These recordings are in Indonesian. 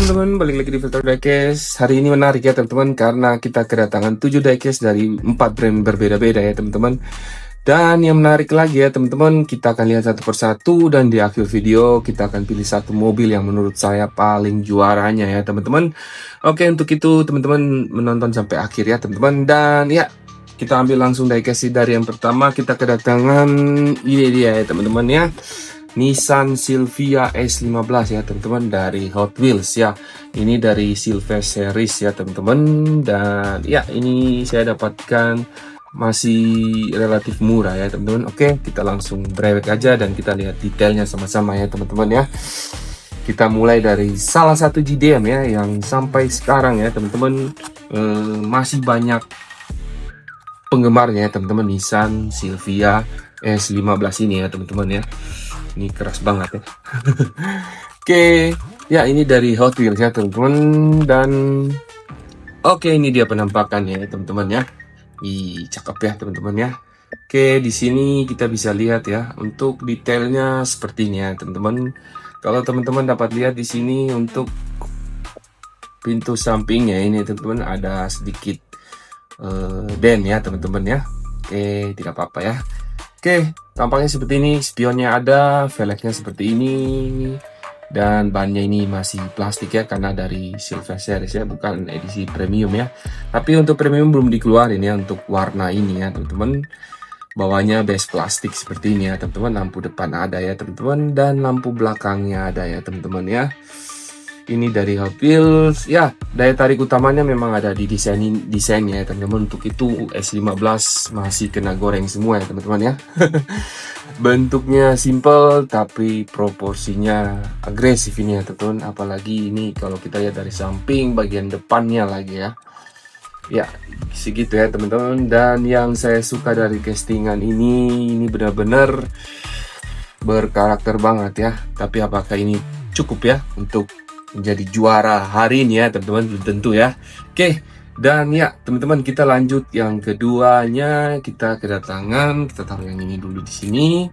teman-teman, balik lagi di Filter Diecast. Hari ini menarik ya teman-teman, karena kita kedatangan 7 diecast dari 4 brand berbeda-beda ya teman-teman. Dan yang menarik lagi ya teman-teman, kita akan lihat satu persatu dan di akhir video kita akan pilih satu mobil yang menurut saya paling juaranya ya teman-teman. Oke, untuk itu teman-teman menonton sampai akhir ya teman-teman. Dan ya, kita ambil langsung diecast dari yang pertama. Kita kedatangan ini dia ya teman-teman ya, Nissan Silvia S15 ya teman-teman, dari Hot Wheels ya. Ini dari Silver Series ya teman-teman. Dan ya, ini saya dapatkan masih relatif murah ya teman-teman. Oke, kita langsung brewek aja dan kita lihat detailnya sama-sama ya teman-teman ya. Kita mulai dari salah satu JDM ya, yang sampai sekarang ya teman-teman masih banyak penggemarnya ya teman-teman, Nissan Silvia S15 ini ya teman-teman ya. Ini keras banget ya. Oke, ya ini dari Hot Wheels ya teman-teman. Dan oke, ini dia penampakannya ya teman-teman ya. Cakep ya teman-teman ya. Oke, di sini kita bisa lihat ya untuk detailnya seperti ini ya teman-teman. Kalau teman-teman dapat lihat di sini untuk pintu sampingnya ini teman-teman ada sedikit dent ya teman-teman ya. Oke, tidak apa-apa ya. Oke, tampaknya seperti ini, spionnya ada, velgnya seperti ini, dan bannya ini masih plastik ya, karena dari Silver Series ya, bukan edisi premium ya. Tapi untuk premium belum dikeluarin ya, untuk warna ini ya teman-teman. Bawahnya base plastik seperti ini ya teman-teman. Lampu depan ada ya teman-teman, dan lampu belakangnya ada ya teman-teman ya. Ini dari Hot Wheels ya. Daya tarik utamanya memang ada di desainnya ya teman-teman. Untuk itu S15 masih kena goreng semua ya teman-teman ya. Bentuknya simple tapi proporsinya agresif ini ya teman-teman. Apalagi ini kalau kita lihat dari samping bagian depannya lagi ya. Ya, segitu ya teman-teman. Dan yang saya suka dari castingan ini benar-benar berkarakter banget ya. Tapi apakah ini cukup ya untuk menjadi juara hari ini ya teman-teman? Belum tentu ya. Oke, dan ya teman-teman, kita lanjut yang keduanya. Kita kedatangan, kita taruh yang ini dulu di sini.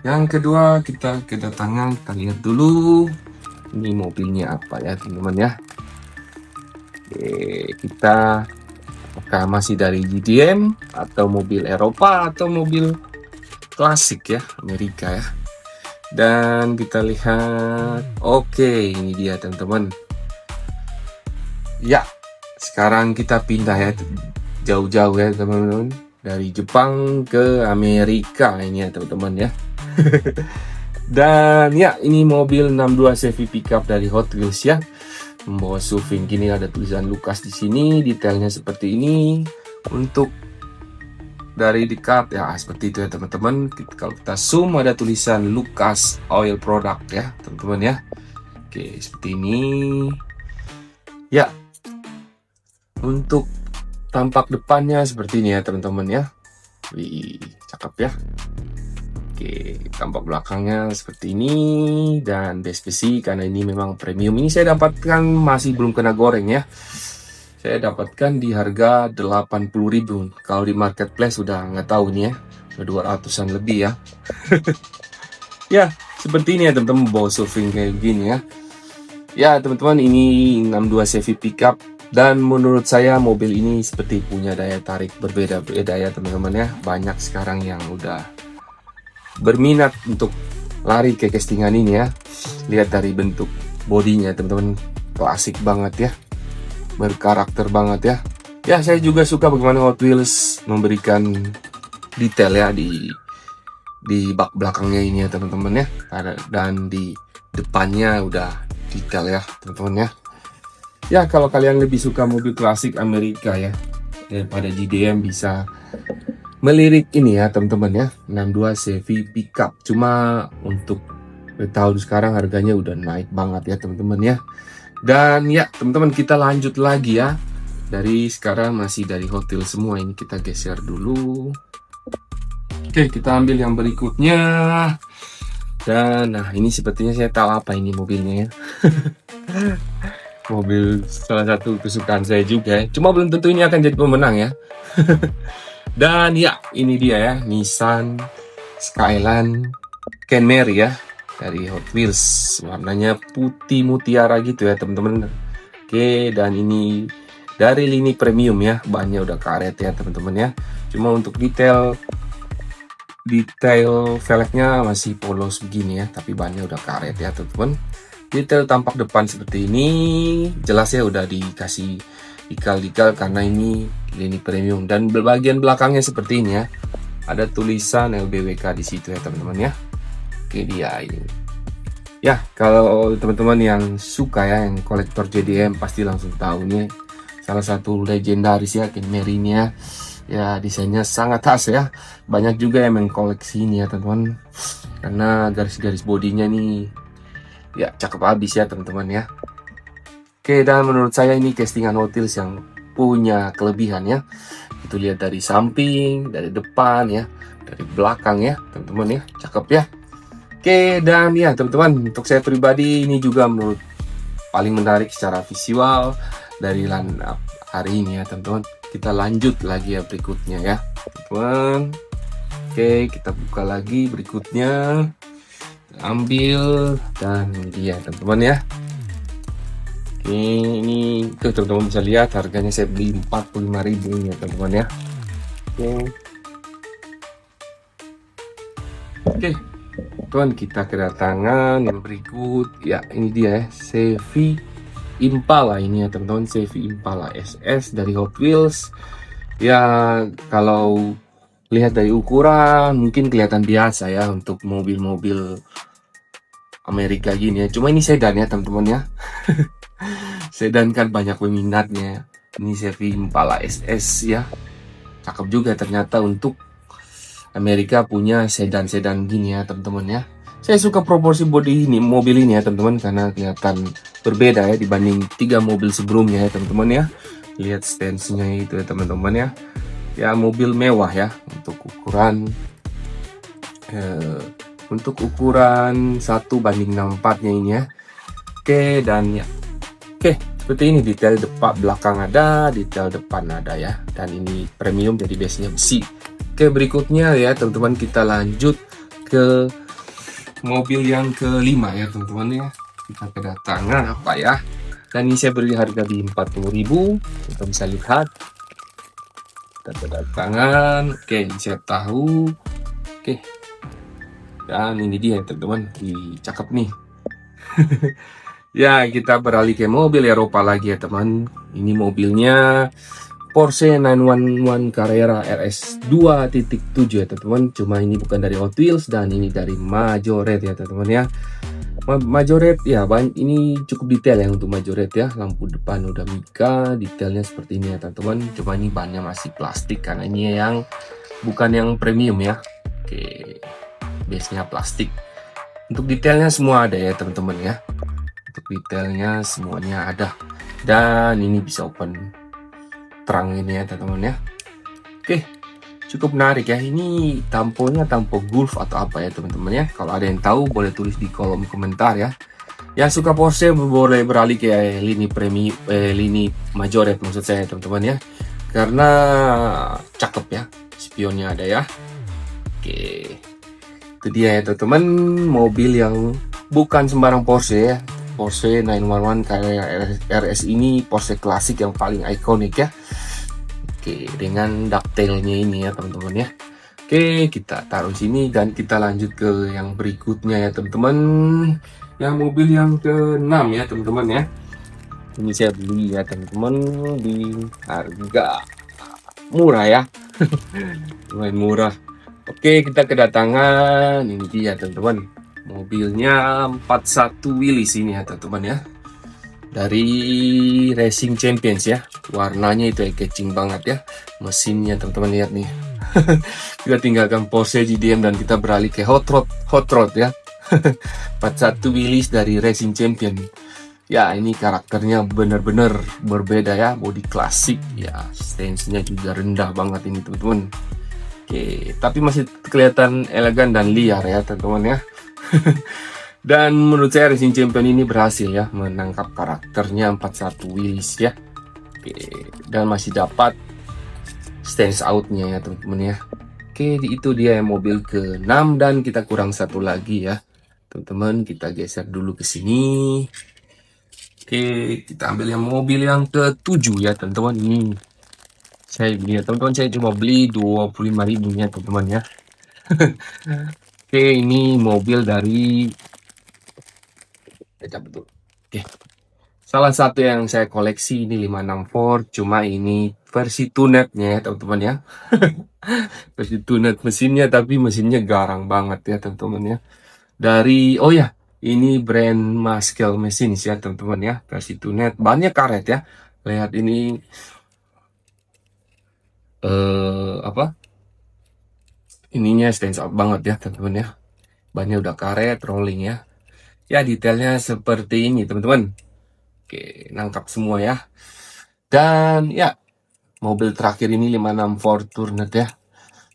Yang kedua kita kedatangan, kita lihat dulu ini mobilnya apa ya teman-teman ya. Oke, kita apakah masih dari GDM atau mobil Eropa atau mobil klasik ya Amerika ya. Dan kita lihat, oke, ini dia teman-teman. Ya, sekarang kita pindah ya, jauh-jauh ya teman-teman, dari Jepang ke Amerika ini ya teman-teman ya. Dan ya, ini mobil 62 CV pickup dari Hot Wheels ya, membawa SUV. Gini ada tulisan Lucas di sini, detailnya seperti ini. Untuk dari dekat ya seperti itu ya teman-teman. Kalau kita zoom ada tulisan Lucas Oil Product ya teman-teman ya. Oke, seperti ini ya. Untuk tampak depannya seperti ini ya teman-teman ya. Wih, cakep ya. Oke, tampak belakangnya seperti ini. Dan base besi, karena ini memang premium, ini saya dapatkan masih belum kena goreng ya. Saya dapatkan di harga 80.000. Kalau di marketplace sudah nggak tahu nih ya, udah 200-an lebih ya. Ya, seperti ini ya teman-teman, bawa surfing kayak gini ya. Ya teman-teman, ini 62 CV pickup. Dan menurut saya mobil ini seperti punya daya tarik berbeda-beda ya teman-teman ya. Banyak sekarang yang udah berminat untuk lari ke castingan ini ya. Lihat dari bentuk bodinya teman-teman, klasik banget ya, berkarakter banget ya. Ya, saya juga suka bagaimana Hot Wheels memberikan detail ya di bak belakangnya ini ya teman-teman ya. Dan di depannya udah detail ya teman-teman ya. Ya, kalau kalian lebih suka mobil klasik Amerika ya daripada GDM, bisa melirik ini ya teman-teman ya, 62 CV pickup. Cuma untuk tahun sekarang harganya udah naik banget ya teman-teman ya. Dan ya teman-teman, kita lanjut lagi ya. Dari sekarang masih dari hotel semua, ini kita geser dulu. Oke, kita ambil yang berikutnya. Dan nah, ini sepertinya saya tahu apa ini mobilnya ya. Mobil salah satu kesukaan saya juga ya. Cuma belum tentu ini akan jadi pemenang ya. Dan ya, ini dia ya, Nissan Skyline Camry ya. dari Hot Wheels, warnanya putih mutiara gitu ya teman-teman. Oke, dan ini dari lini premium ya, bannya udah karet ya teman-teman ya. Cuma untuk detail velgnya masih polos begini ya, tapi bannya udah karet ya teman-teman. Detail tampak depan seperti ini, jelas ya udah dikasih ikal-ikal karena ini lini premium, dan bagian belakangnya seperti ini ya. Ada tulisan LBWK di situ ya teman-teman ya. Oke, dia ini. Ya, kalau teman-teman yang suka ya, yang kolektor JDM pasti langsung tahu nih. Salah satu legendaris ya, Ken Merini ya. Ya, desainnya sangat khas ya. Banyak juga yang mengkoleksi ini ya teman-teman. Karena garis-garis bodinya nih ya cakep habis ya teman-teman ya. Oke, dan menurut saya ini castingan Hot Wheels yang punya kelebihan ya. Itu lihat dari samping, dari depan ya, dari belakang ya teman-teman ya, cakep ya. Oke, dan ya teman-teman, untuk saya pribadi ini juga menurut paling menarik secara visual dari line up hari ini ya teman-teman. Kita lanjut lagi ya berikutnya ya teman-teman. Oke, kita buka lagi berikutnya, ambil, dan ini dia teman-teman ya. Oke, ini tuh teman-teman bisa lihat harganya saya beli 45.000 ya teman-teman ya. Oke, teman, kita kedatangan yang berikut ya. Ini dia ya, Chevy Impala ini ya teman-teman, Chevy Impala SS dari Hot Wheels. Ya, kalau lihat dari ukuran mungkin kelihatan biasa ya untuk mobil-mobil Amerika gini ya. Cuma ini sedan ya teman-teman ya. Sedan kan banyak peminatnya. Ini Chevy Impala SS ya. Cakep juga ternyata untuk Amerika punya sedan-sedan gini ya teman-teman ya. Saya suka proporsi bodi ini, mobil ini ya teman-teman, karena kelihatan berbeda ya dibanding 3 mobil sebelumnya ya teman-teman ya. Lihat stance-nya itu ya teman-teman ya. Ya, mobil mewah ya untuk ukuran 1:64-nya ini ya. Oke, dan ya. Oke, seperti ini detail depan belakang ada, detail depan ada ya. Dan ini premium jadi base-nya besi. Oke, berikutnya ya teman-teman, kita lanjut ke mobil yang kelima ya teman-teman ya. Kita kedatangan apa ya? Dan ini saya beri harga di 40.000. Kita bisa lihat. Kita kedatangan. Oke, ini saya tahu. Oke. Dan ini dia teman-teman, cakep nih. Ya, kita beralih ke mobil Eropa lagi ya teman. Ini mobilnya Porsche 911 Carrera RS 2.7 ya teman-teman. Cuma ini bukan dari Hot Wheels dan ini dari Majorette ya teman-teman ya. Majorette ya, ini cukup detail ya untuk Majorette ya. Lampu depan udah Mika, detailnya seperti ini ya teman-teman. Cuma ini bannya masih plastik karena ini yang bukan yang premium ya. Oke, base-nya plastik. Untuk detailnya semua ada ya teman-teman ya. Untuk detailnya semuanya ada. Dan ini bisa open terang ini ya teman-teman ya. Oke, cukup menarik ya. Ini tamponya tampo Gulf atau apa ya teman-teman ya. Kalau ada yang tahu boleh tulis di kolom komentar ya. Yang suka Porsche boleh beralih ke lini lini Majorette maksud saya teman-teman ya. Karena cakep ya. Spionnya ada ya. Oke, itu dia ya teman-teman, mobil yang bukan sembarang Porsche ya. Porsche 911 Carrera RS ini Porsche klasik yang paling ikonik ya. Oke, dengan detailnya ini ya teman-teman ya. Oke, kita taruh sini dan kita lanjut ke yang berikutnya ya teman-teman. Yang mobil yang ke-6 ya teman-teman ya. Ini saya beli ya teman-teman di harga murah ya. Lumayan murah. Oke, kita kedatangan, ini dia teman-teman, mobilnya 41 Willys ini ya teman-teman ya, dari Racing Champions ya. Warnanya itu eye-catching banget ya. Mesinnya teman-teman lihat nih. Kita tinggalkan Porsche JDM dan kita beralih ke hot rod ya. 41 Willys dari Racing Champion ya. Ini karakternya benar-benar berbeda ya, body klasik ya, stance-nya juga rendah banget ini teman-teman. Oke, tapi masih kelihatan elegan dan liar ya teman-teman ya. Dan menurut saya Racing Champion ini berhasil ya menangkap karakternya 41 Willys ya. Oke, dan masih dapat stance out-nya ya teman-teman ya. Oke, itu dia mobil ke-6 dan kita kurang satu lagi ya teman-teman. Kita geser dulu ke sini. Oke, kita ambil yang mobil yang ke-7 ya teman-teman. Ini saya beli ya teman-teman, saya cuma beli 25.000 ya teman-teman ya. Oke, ini mobil dari betul. Oke. Salah satu yang saya koleksi ini 56 Ford, cuma ini versi tunetnya ya teman-teman ya. Versi tunet mesinnya, tapi mesinnya garang banget ya teman-teman ya. Dari oh ya, ini brand Muscle Machines ya teman-teman ya, versi tunet, banyak karet ya. Lihat ini apa? Ininya stands out banget ya teman-teman ya. Bannya udah karet, rolling ya. Ya detailnya seperti ini teman-teman. Oke, nangkap semua ya. Dan ya, mobil terakhir ini 56 Fortuner ya.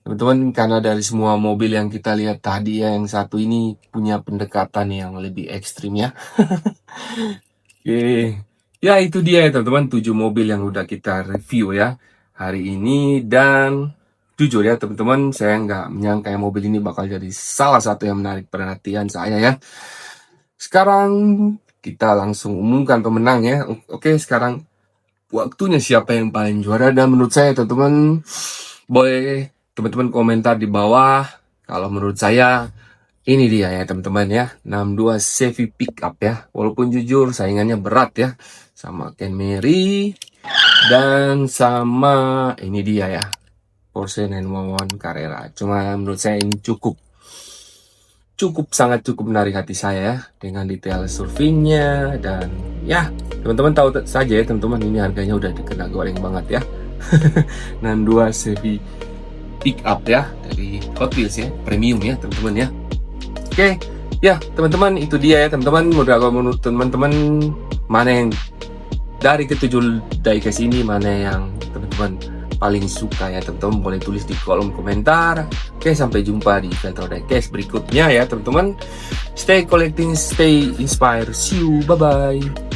Teman-teman, karena dari semua mobil yang kita lihat tadi ya, yang satu ini punya pendekatan yang lebih ekstrim ya. Oke. Ya itu dia ya teman-teman, 7 mobil yang udah kita review ya hari ini. Dan jujur ya teman-teman, saya nggak menyangka yang mobil ini bakal jadi salah satu yang menarik perhatian saya ya. Sekarang kita langsung umumkan pemenang ya. Oke, sekarang waktunya siapa yang paling juara. Dan menurut saya teman-teman, boleh teman-teman komentar di bawah. Kalau menurut saya ini dia ya teman-teman ya, 62 Chevy Pickup ya. Walaupun jujur saingannya berat ya, sama Camry dan sama ini dia ya, Porsche 911 Carrera. Cuma menurut saya ini sangat cukup menarik hati saya ya, dengan detail surfingnya. Dan ya teman-teman tahu saja ya teman-teman, ini harganya udah dikena goreng banget ya. 62 Chevy Pickup ya, dari Hot Wheels ya, premium ya teman-teman ya. Oke ya teman-teman, itu dia ya teman-teman. Menurut teman-teman, mana yang dari ke-7 diecast ini, mana yang teman-teman paling suka ya teman-teman, boleh tulis di kolom komentar. Oke, sampai jumpa di Veltro Diecast berikutnya ya teman-teman. Stay collecting, stay inspired, see you, bye bye.